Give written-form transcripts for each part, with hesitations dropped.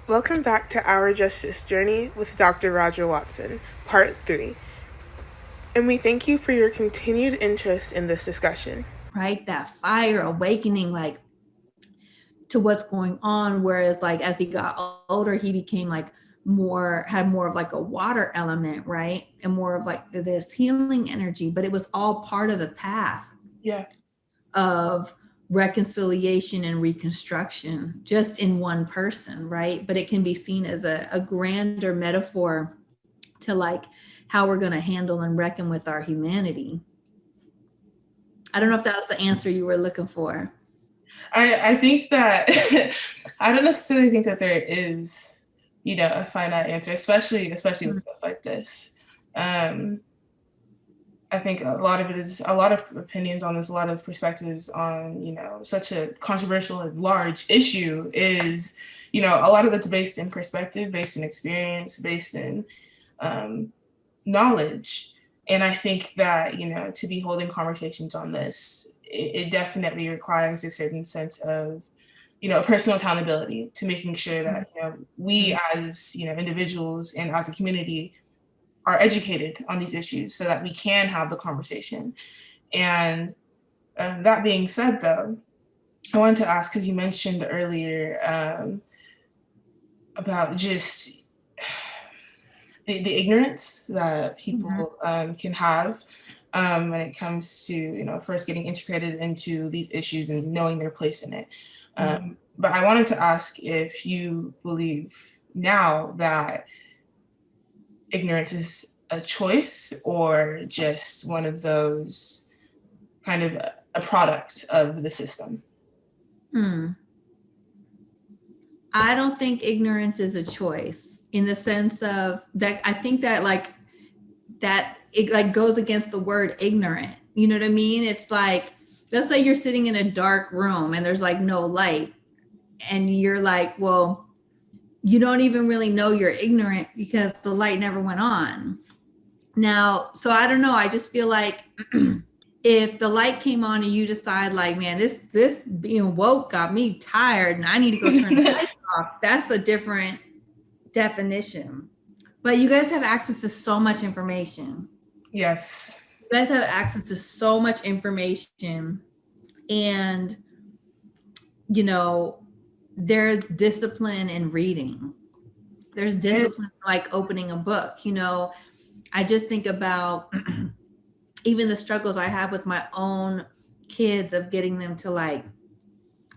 Welcome back to Our Justice Journey with Dr. Vajra Watson, Part 3. And we thank you for your continued interest in this discussion. Right? That fire awakening, like to what's going on. Whereas like as he got older, he became like had more of like a water element, right? And more of like this healing energy, but it was all part of the path Yeah. of reconciliation and reconstruction just in one person, right? But it can be seen as a grander metaphor to like how we're going to handle and reckon with our humanity. I don't know if that was the answer you were looking for. I think that I don't necessarily think that there is, a finite answer, especially with stuff like this. I think a lot of it is a lot of opinions on this, a lot of perspectives on, such a controversial and large issue is, a lot of it's based in perspective, based in experience, based in knowledge. And I think that, to be holding conversations on this, it definitely requires a certain sense of, personal accountability to making sure that, we as, individuals and as a community are educated on these issues so that we can have the conversation. And that being said, though, I wanted to ask, because you mentioned earlier about just the ignorance that people can have when it comes to, first getting integrated into these issues and knowing their place in it. But I wanted to ask if you believe now that ignorance is a choice or just one of those kind of a product of the system. I don't think ignorance is a choice in the sense of that. I think that like that it like goes against the word ignorant. You know what I mean? It's like, let's say you're sitting in a dark room and there's like no light and you're like, well, you don't even really know you're ignorant because the light never went on. Now, so I don't know. I just feel like if the light came on and you decide like, man, this being woke got me tired and I need to go turn the lights off, that's a different definition. But you guys have access to so much information. Yes. You guys have access to so much information. And, there's discipline in reading. There's discipline like opening a book. I just think about even the struggles I have with my own kids of getting them to like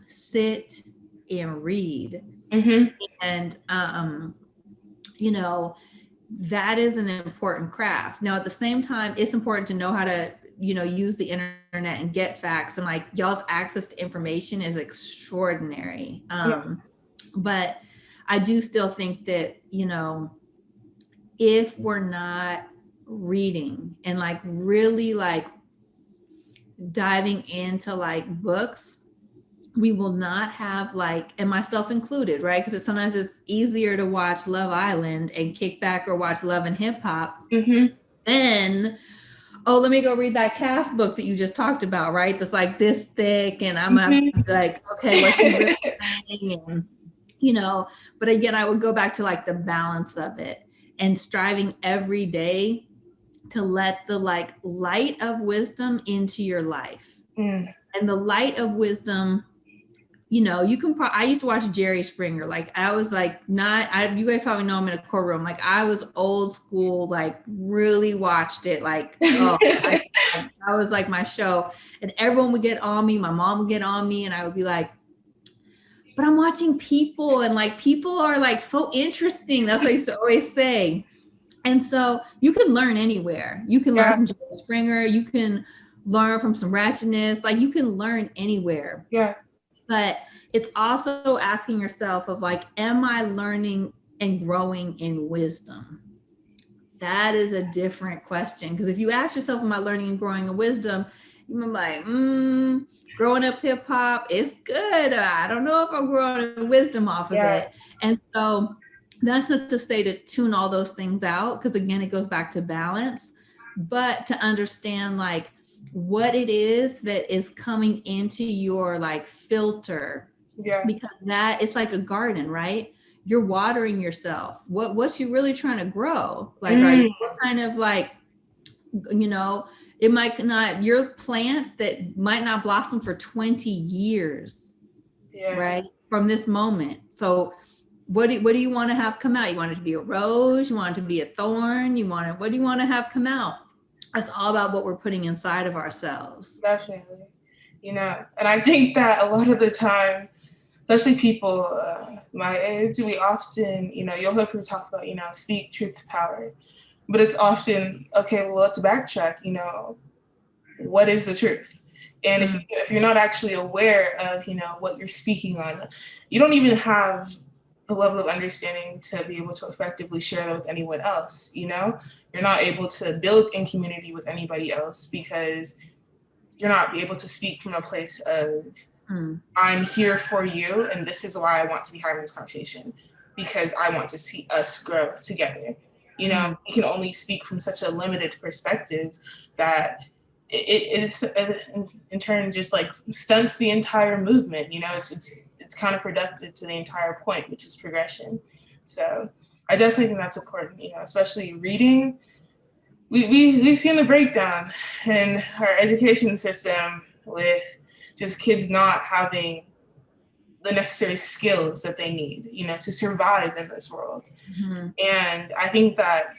sit and read. And, that is an important craft. Now, at the same time, it's important to know how to, use the internet and get facts. And like y'all's access to information is extraordinary. But I do still think that, if we're not reading and like really like diving into like books, we will not have like, and myself included, right? Because sometimes it's easier to watch Love Island and kick back or watch Love and Hip Hop than, oh, let me go read that cast book that you just talked about, right? That's like this thick, and I'm like, okay, what's she really saying? And, but again, I would go back to like the balance of it and striving every day to let the like light of wisdom into your life. And the light of wisdom, you can I used to watch Jerry Springer. Like I was like, you guys probably know I'm in a courtroom. Like I was old school, like really watched it. Like, that was like my show. And everyone would get on me. My mom would get on me and I would be like, but I'm watching people and like people are like so interesting. That's what I used to always say. And so you can learn anywhere. You can learn from Jerry Springer. You can learn from some ratchetness. Like you can learn anywhere. Yeah. But it's also asking yourself of like, am I learning and growing in wisdom? That is a different question. Because if you ask yourself, am I learning and growing in wisdom? You're like, growing up hip hop, it's good. I don't know if I'm growing in wisdom off of it. And so that's not to say to tune all those things out. Because again, it goes back to balance, but to understand like what it is that is coming into your like filter. Because that it's like a garden, right? you're watering yourself. What's you really trying to grow? Like, are you, Mm, what kind of like, you know, it might not, your plant that might not blossom for 20 years, yeah, right? From this moment. So what do you want to have come out? You want it to be a rose? You want it to be a thorn? You want it, what do you want to have come out? It's all about what we're putting inside of ourselves. definitely. You know, and I think that a lot of the time, especially people my age, we often, you know, you'll hear people talk about, you know, speak truth to power, but it's often, okay, well, let's backtrack, you know, what is the truth? And Mm, if you're not actually aware of, you know, what you're speaking on, you don't even have the level of understanding to be able to effectively share that with anyone else, you know? You're not able to build in community with anybody else because you're not able to speak from a place of, mm, I'm here for you, and this is why I want to be having this conversation, because I want to see us grow together. You know, mm, you can only speak from such a limited perspective that it is in turn just like stunts the entire movement. You know, it's counterproductive to the entire point, which is progression. So I definitely think that's important. You know, especially reading. We've seen the breakdown in our education system with just kids not having the necessary skills that they need, you know, to survive in this world. mm, And I think that,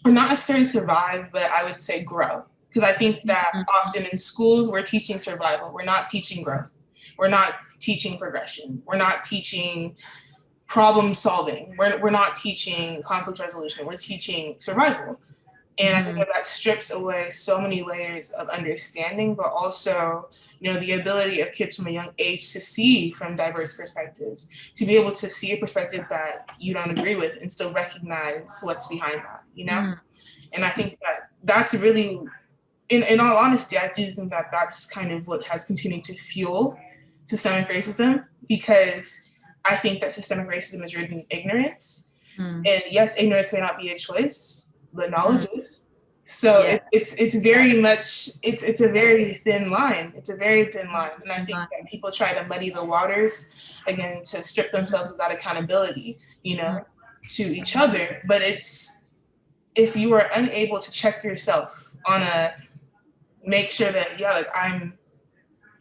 or not necessarily survive, but I would say grow. Because I think that mm, often in schools, we're teaching survival. We're not teaching growth. We're not teaching progression. We're not teaching problem solving. We're not teaching conflict resolution. We're teaching survival. And I think mm, that that strips away so many layers of understanding, but also, you know, the ability of kids from a young age to see from diverse perspectives, to be able to see a perspective that you don't agree with and still recognize what's behind that, you know? mm, And I think that that's really, in all honesty, I do think that that's kind of what has continued to fuel systemic racism, because I think that systemic racism is rooted in ignorance. mm, And yes, ignorance may not be a choice, but mm. knowledge is. So Yeah. it's very much it's a very thin line. It's a very thin line, and I think Mm, that people try to muddy the waters again to strip themselves of that accountability, you mm, know, to each other. But it's, if you are unable to check yourself on a, make sure that, yeah, like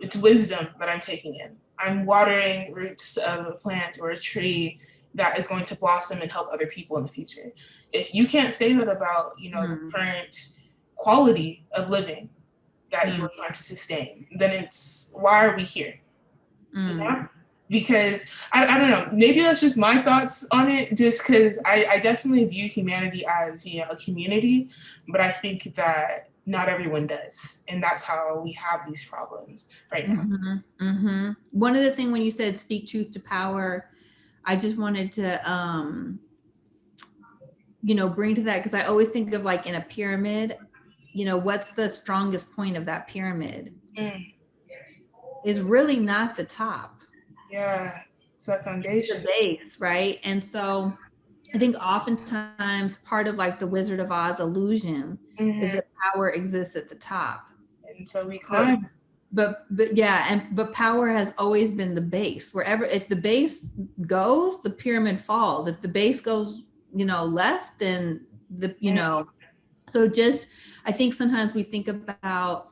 it's wisdom that I'm taking in. I'm watering roots of a plant or a tree that is going to blossom and help other people in the future. If you can't say that about, you know, the mm, current quality of living that you mm, are trying to sustain, then it's, why are we here? You mm. know? Because I don't know, maybe that's just my thoughts on it, just because I definitely view humanity as, you know, a community, but I think that not everyone does. And that's how we have these problems right now. One of the thing when you said speak truth to power, I just wanted to you know, bring to that, because I always think of like in a pyramid, you know, what's the strongest point of that pyramid Mm, is really not the top, yeah, it's that the foundation. base, right? And so I think oftentimes part of like the Wizard of Oz illusion is Hmm. that power exists at the top. And so we But climb. but yeah, and but power has always been the base. Wherever, if the base goes, the pyramid falls. If the base goes, you know, left, then the, you Mm, know, so just, I think sometimes we think about,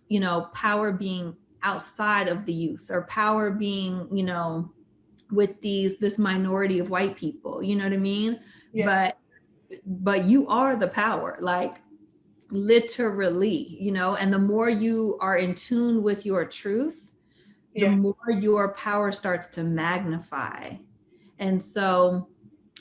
you know, power being outside of the youth, or power being, you know, with this minority of white people, you know what I mean? yeah, But you are the power, like literally, you know, and the more you are in tune with your truth, the yeah, more your power starts to magnify. And so,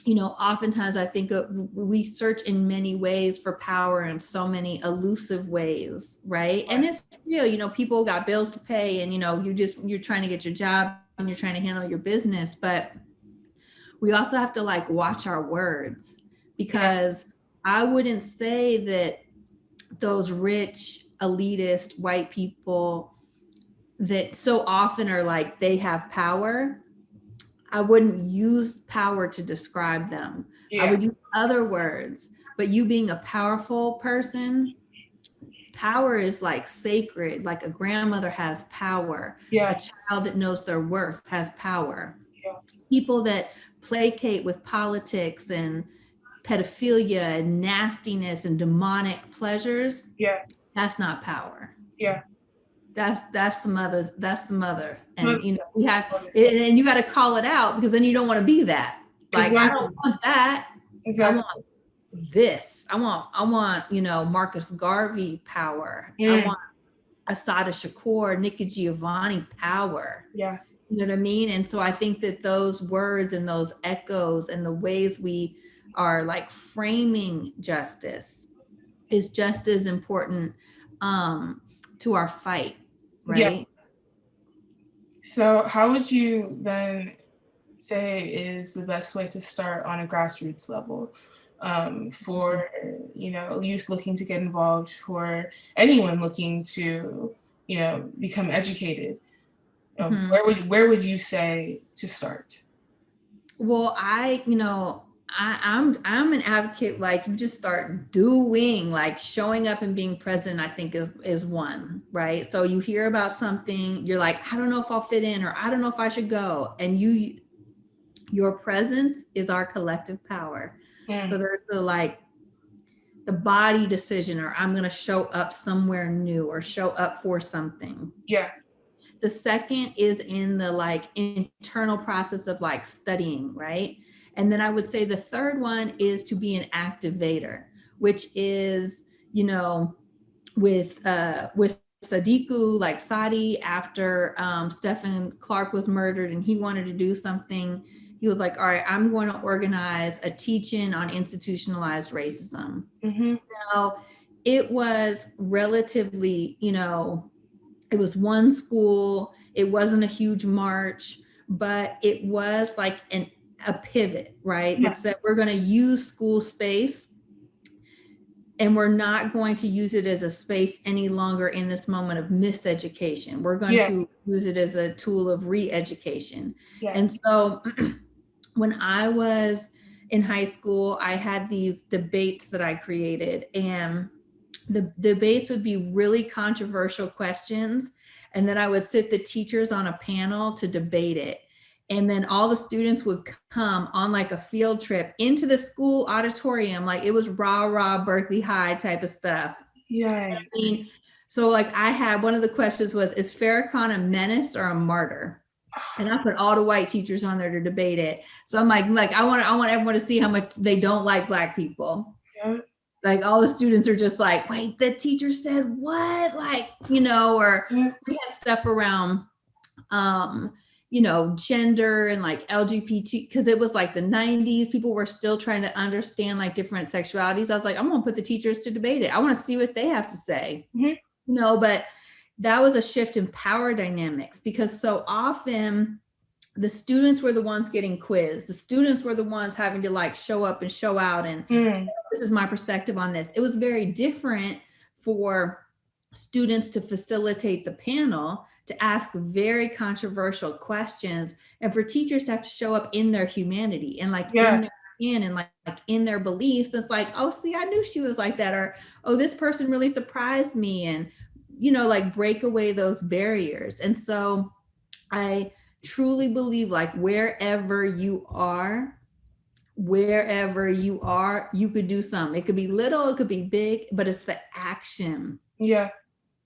you know, oftentimes I think we search in many ways for power in so many elusive ways, right? And it's real, you know, people got bills to pay, and, you know, you're trying to get your job and you're trying to handle your business, but we also have to like watch our words, yeah, because I wouldn't say that those rich elitist white people that so often are like they have power, I wouldn't use power to describe them. I yeah, would use other words. But you being a powerful person, power is like sacred. Like a grandmother has power, a yeah, child that knows their worth has power. Yeah. People that placate with politics and pedophilia and nastiness and demonic pleasures, Yeah. that's not power. Yeah. That's the mother. And you know, That's we have wonderful. and you got to call it out, because then you don't want to be that. Like, I Exactly. don't want that. I Exactly. want this. I want, you know, Marcus Garvey power. I Mm. want Assata Shakur, Nikki Giovanni power. Yeah. You know what I mean? And so I think that those words and those echoes and the ways we are like framing justice is just as important to our fight, Yeah. right? So how would you then say is the best way to start on a grassroots level, for, you know, youth looking to get involved, for anyone looking to, you know, become educated? Mhm. Where would you say to start? Well, I'm an advocate. Like, you just start doing, like showing up and being present. I think is one, right? So you hear about something, you're like, I don't know if I'll fit in, or I don't know if I should go, and your presence is our collective power. So Mm. there's the body decision, or I'm going to show up somewhere new or show up for something. Yeah. The second is in the like internal process of like studying, right? And then I would say the third one is to be an activator, which is, you know, with Sadiku, like Sadi, after Stephen Clark was murdered and he wanted to do something, he was like, all right, I'm going to organize a teach-in on institutionalized racism. Mm-hmm. Now, it was relatively, you know, it was one school, it wasn't a huge march, but it was like a pivot, right? Yeah. That said, we're going to use school space, and we're not going to use it as a space any longer in this moment of miseducation. We're going Yeah. to use it as a tool of re-education. Yeah. And so when I was in high school, I had these debates that I created, and the debates would be really controversial questions. And then I would sit the teachers on a panel to debate it. And then all the students would come on like a field trip into the school auditorium. Like, it was rah Berkeley High type of stuff. Yeah. I mean, so like, I had, one of the questions was, is Farrakhan a menace or a martyr? And I put all the white teachers on there to debate it. So I'm like I want everyone to see how much they don't like Black people. Yeah. Like, all the students are just like, wait, the teacher said what? Like, you know, or Yeah. we had stuff around, you know, gender and like LGBT, because it was like the 90s. People were still trying to understand like different sexualities. I was like, I'm going to put the teachers to debate it. I want to see what they have to say. Mm-hmm. No, but that was a shift in power dynamics, because so often the students were the ones getting quizzed. The students were the ones having to like show up and show out and say, this is my perspective on this. It was very different for students to facilitate the panel, to ask very controversial questions, and for teachers to have to show up in their humanity and like Yeah. in their skin and like in their beliefs. It's like, oh, see, I knew she was like that, or oh, this person really surprised me, and you know, like break away those barriers. And so I truly believe, like, wherever you are, you could do something. It could be little, it could be big, but it's the action Yeah.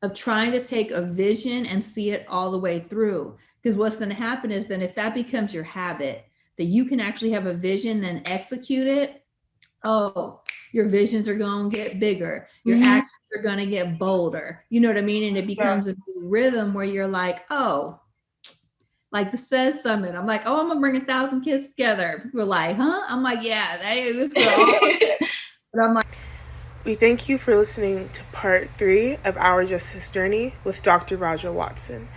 of trying to take a vision and see it all the way through. Because what's going to happen is then, if that becomes your habit, that you can actually have a vision, then execute it, oh, your visions are going to get bigger. Your actions are going to get bolder. You know what I mean? And it becomes a new rhythm where you're like, oh, like the SAYS Summit. I'm like, oh, I'm gonna bring 1,000 kids together. People are like, huh? I'm like, yeah, they was good. But I'm like, we thank you for listening to part 3 of our Justice Journey with Dr. Vajra Watson.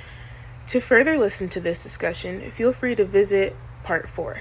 To further listen to this discussion, feel free to visit part 4.